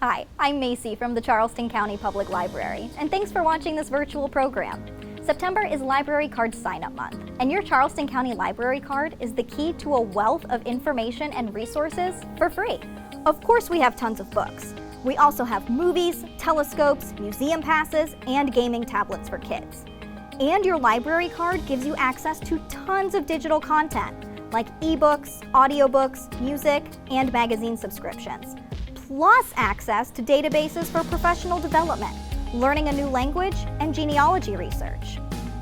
Hi, I'm Macy from the Charleston County Public Library, and thanks for watching this virtual program. September is Library Card Sign-Up Month, and your Charleston County Library card is the key to a wealth of information and resources for free. Of course, we have tons of books. We also have movies, telescopes, museum passes, and gaming tablets for kids. And your library card gives you access to tons of digital content, like ebooks, audiobooks, music, and magazine subscriptions, plus access to databases for professional development, learning a new language, and genealogy research.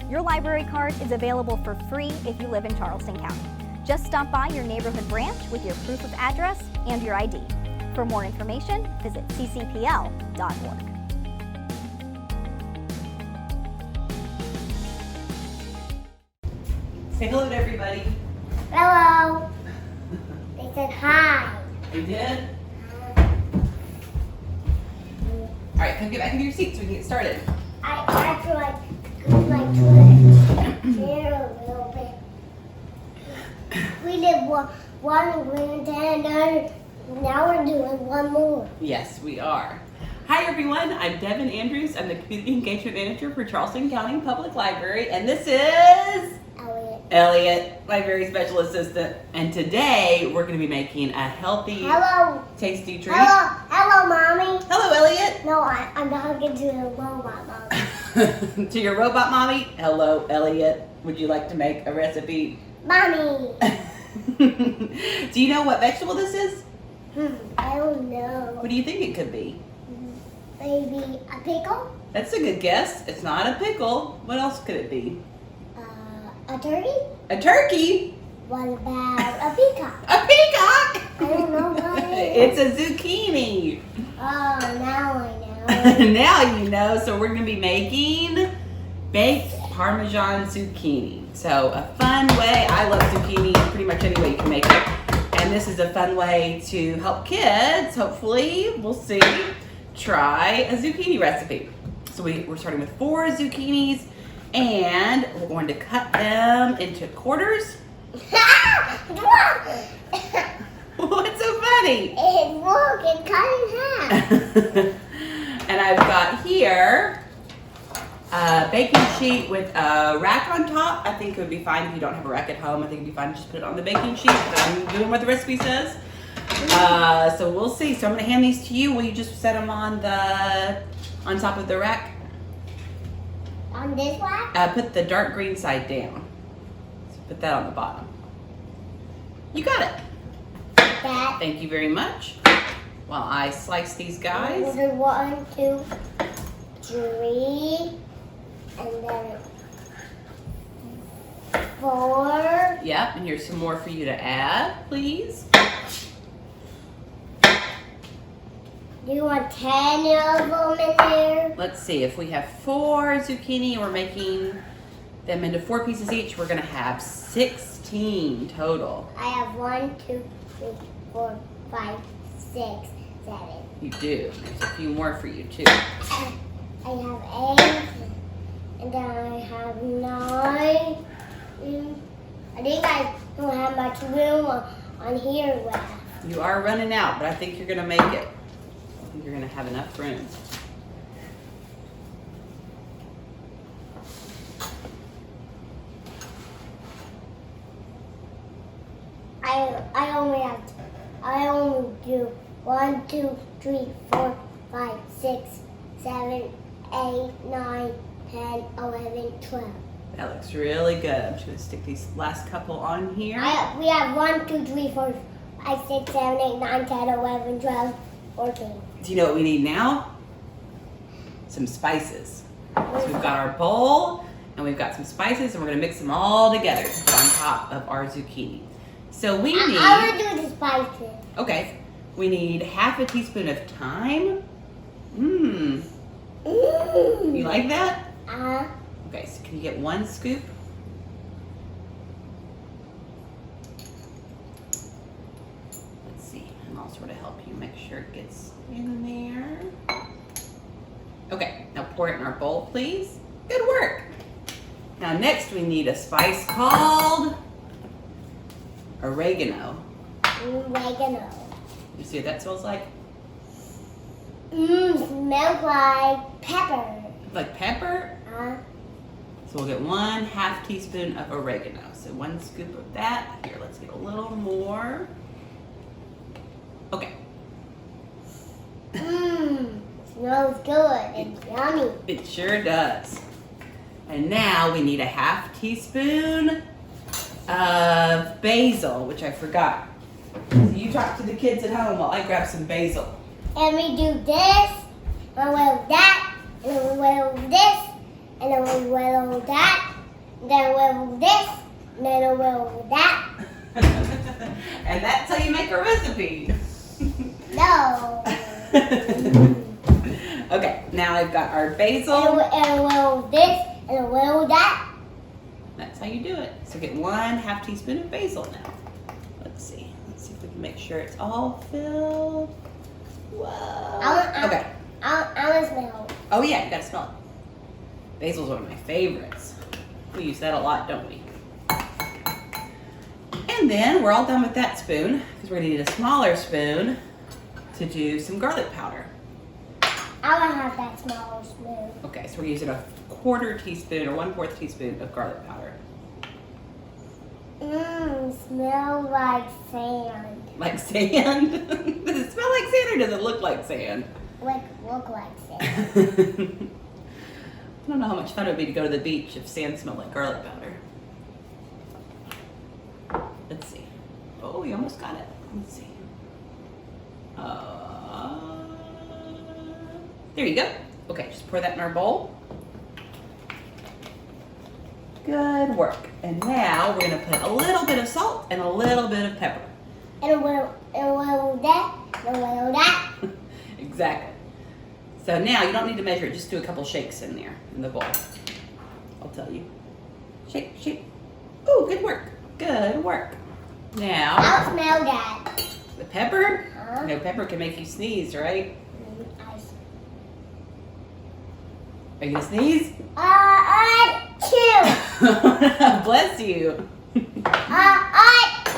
Your library card is available for free if you live in Charleston County. Just stop by your neighborhood branch with your proof of address and your ID. For more information, visit ccpl.org. Say hello to everybody. Hello. They said hi. They did? All right, come get back into your seat so we can get started. I feel like to here a little bit. We did one and then now we're doing one more. Yes, we are. Hi everyone, I'm Devon Andrews. I'm the Community Engagement Manager for Charleston County Public Library, and this is Elliot, Library Special Assistant. And today we're going to be making a healthy, tasty treat. Hello, Mommy. Hello, Elliot. No, I'm talking to the robot, Mommy. To your robot mommy. Hello, Elliot. Would you like to make a recipe? Mommy. Do you know what vegetable this is? I don't know. What do you think it could be? Maybe a pickle? That's a good guess. It's not a pickle. What else could it be? A turkey? A turkey? What about a peacock? A peacock? I don't know what it is. It's a zucchini. Oh, now I know. Now you know. So we're going to be making baked Parmesan zucchini. So a fun way. I love zucchini pretty much any way you can make it. And this is a fun way to help kids, hopefully, we'll see, try a zucchini recipe. So we're starting with 4 zucchinis. And we're going to cut them into quarters. What's so funny? It's cut in half. And I've got here a baking sheet with a rack on top. I think it would be fine if you don't have a rack at home. I think it'd be fine to just put it on the baking sheet. But I'm doing what the recipe says. So we'll see. So I'm going to hand these to you. Will you just set them on top of the rack? On this one? Put the dark green side down. So put that on the bottom. You got it. That. Thank you very much. While I slice these guys. 1, 2, 3, and then 4. Yep, and here's some more for you to add, please. Do you want 10 of them in there? Let's see, if we have 4 zucchini and we're making them into 4 pieces each, we're gonna have 16 total. I have 1, 2, 3, 4, 5, 6, 7. You do. There's a few more for you too. I have 8, and then I have 9. I think I don't have much room on here left. You are running out, but I think you're gonna make it. I think you're gonna have enough room. I only do 1, 2, 3, 4, 5, 6, 7, 8, 9, 10, 11, 12. That looks really good. I'm just gonna stick these last couple on here. We have 1, 2, 3, 4, 5, 6, 7, 8, 9, 10, 11, 12, 14. Do you know what we need now? Some spices. So we've got our bowl and we've got some spices and we're gonna mix them all together to put on top of our zucchini. So we need. I want to do the spices. Okay. We need half a teaspoon of thyme. You like that? Okay, so can you get 1 scoop? Let's see, and I'll sort of help you make sure it gets in there. Okay, now pour it in our bowl, please. Good work. Now next we need a spice called oregano. Oregano. You see what that smells like? Smells like pepper. Like pepper? Uh, So we'll get 1/2 teaspoon of oregano. So 1 scoop of that. Here, let's get a little more. Okay. Smells good and yummy. It sure does. And now we need a 1/2 teaspoon of basil, which I forgot. So you talk to the kids at home while I grab some basil. And we do this, and we will that, and then we will this, and then we will that, and then we will this, and then we will that. And that's how you make a recipe. No. Okay, now I've got our And basil. we will this, and we will that. That's how you do it. So get 1/2 teaspoon of basil now. Let's see. Let's see if we can make sure it's all filled. Whoa. Okay. I want to smell. Oh yeah, you gotta smell it. Basil's one of my favorites. We use that a lot, don't we? And then we're all done with that spoon because we're gonna need a smaller spoon to do some garlic powder. I want to have that smaller spoon. Okay, so we're using a 1/4 teaspoon or 1/4 teaspoon of garlic powder. Smells like sand. Like sand? Does it smell like sand or does it look like sand? Look like sand. I don't know how much fun it would be to go to the beach if sand smelled like garlic powder. Let's see. Oh, we almost got it. Let's see. There you go. Okay, just pour that in our bowl. Good work. And now we're gonna put a little bit of salt and a little bit of pepper. And we'll that, and we'll that. Exactly. So now you don't need to measure it, just do a couple shakes in there in the bowl. I'll tell you. Shake, shake. Ooh, good work. Good work. Now, I'll smell that. the pepper. Huh? No, pepper can make you sneeze, right? Are you gonna sneeze? Chew. Bless you.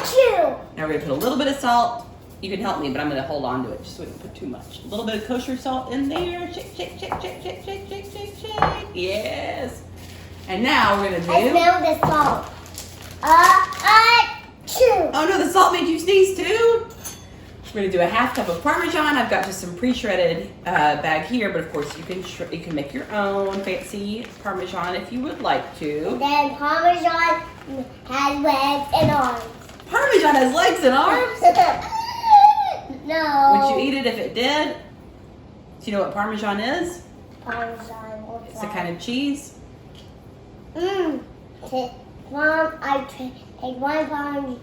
Chew. Now we're gonna put a little bit of salt. You can help me, but I'm gonna hold on to it just so we don't put too much. A little bit of kosher salt in there. Shake, shake, shake, shake, shake, shake, shake, shake, shake. Yes. And now we're gonna do. I smell the salt. Chew. Oh no, the salt made you sneeze too? We're gonna do a 1/2 cup of Parmesan. I've got just some pre-shredded bag here, but of course you can make your own fancy Parmesan if you would like to. Then Parmesan has legs and arms. Parmesan has legs and arms? No. Would you eat it if it did? Do you know what Parmesan is? Parmesan looks It's a kind of cheese. Mom, I take one Parmesan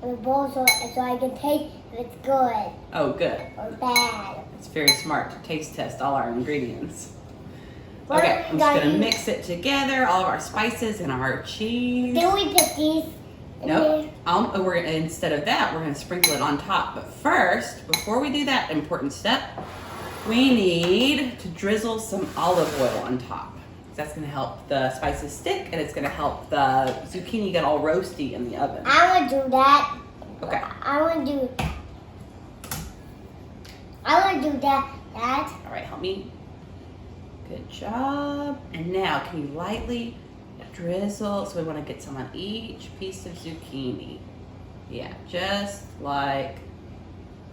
in a bowl so I can taste if it's good Oh, good. or bad. It's very smart to taste test all our ingredients. What Okay, I'm just gonna are you- mix it together, all of our spices and our cheese. Do we put these in Nope. Instead of that, we're gonna sprinkle it on top. But first, before we do that important step, we need to drizzle some olive oil on top. That's gonna help the spices stick, and it's gonna help the zucchini get all roasty in the oven. I want to do that. Okay. I want to do that. All right, help me. Good job. And now, can you lightly drizzle? So we want to get some on each piece of zucchini. Yeah, just like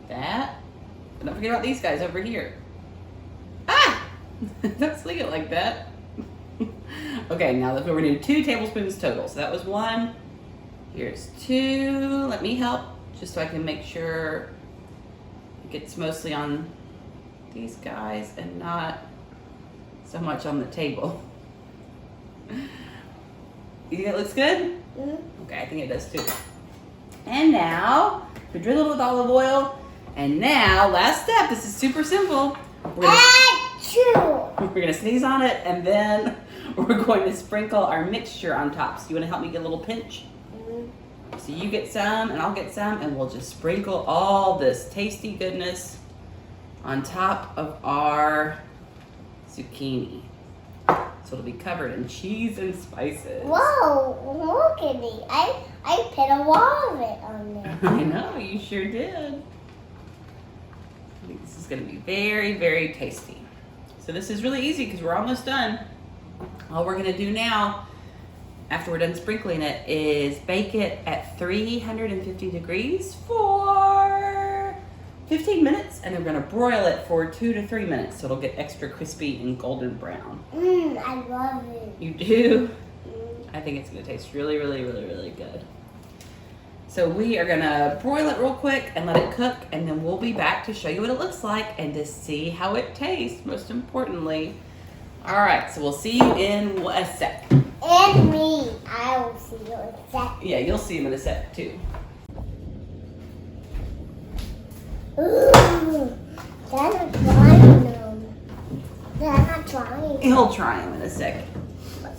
that. And don't forget about these guys over here. Ah! Don't sling it like that. Okay, now we're going to do 2 tablespoons total. So that was 1. Here's 2. Let me help, just so I can make sure it gets mostly on these guys and not so much on the table. You think it looks good? Mm-hmm. Okay, I think it does too. And now, we drizzled with olive oil. And now, last step, this is super simple. We're gonna sneeze on it, and then we're going to sprinkle our mixture on top. So you wanna help me get a little pinch? Mm-hmm. So you get some, and I'll get some, and we'll just sprinkle all this tasty goodness on top of our zucchini. So it'll be covered in cheese and spices. Whoa, look at me. I put a wall of it on there. I know, you sure did. I think this is is gonna be very, very tasty. So this is really easy because we're almost done. All we're gonna do now, after we're done sprinkling it, is bake it at 350 degrees for 15 minutes, and then we're gonna broil it for 2 to 3 minutes so it'll get extra crispy and golden brown. I love it. You do? I think it's gonna taste really, really, really, really good. So we are gonna broil it real quick and let it cook, and then we'll be back to show you what it looks like and to see how it tastes, most importantly. All right, so we'll see you in a sec. And me. I will see you in a sec. Yeah, you'll see him in a sec too. Ooh, they're not trying them. They're not trying. He'll try him in a second.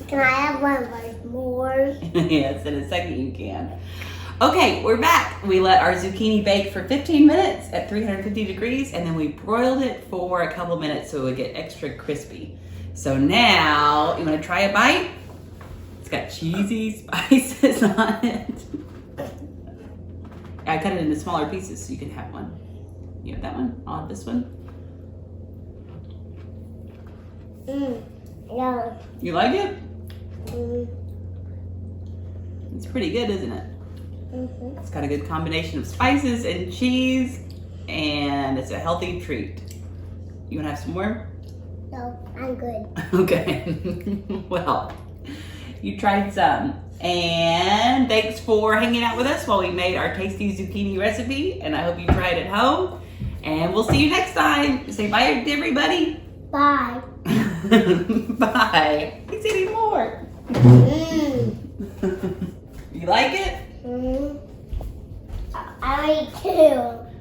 Can I have one of those more? Yes, in a second you can. Okay, we're back. We let our zucchini bake for 15 minutes at 350 degrees, and then we broiled it for a couple minutes so it would get extra crispy. So now, you wanna try a bite? It's got cheesy spices on it. I cut it into smaller pieces so you can have one. You have that one? I'll have this one. Yeah. You like it? It's pretty good, isn't it? It's got a good combination of spices and cheese, and it's a healthy treat. You wanna have some more? No, I'm good. Okay. Well, you tried some. And thanks for hanging out with us while we made our tasty zucchini recipe, and I hope you try it at home. And we'll see you next time. Say bye to everybody. Bye. Bye. He's eating more. You like it? I ate two.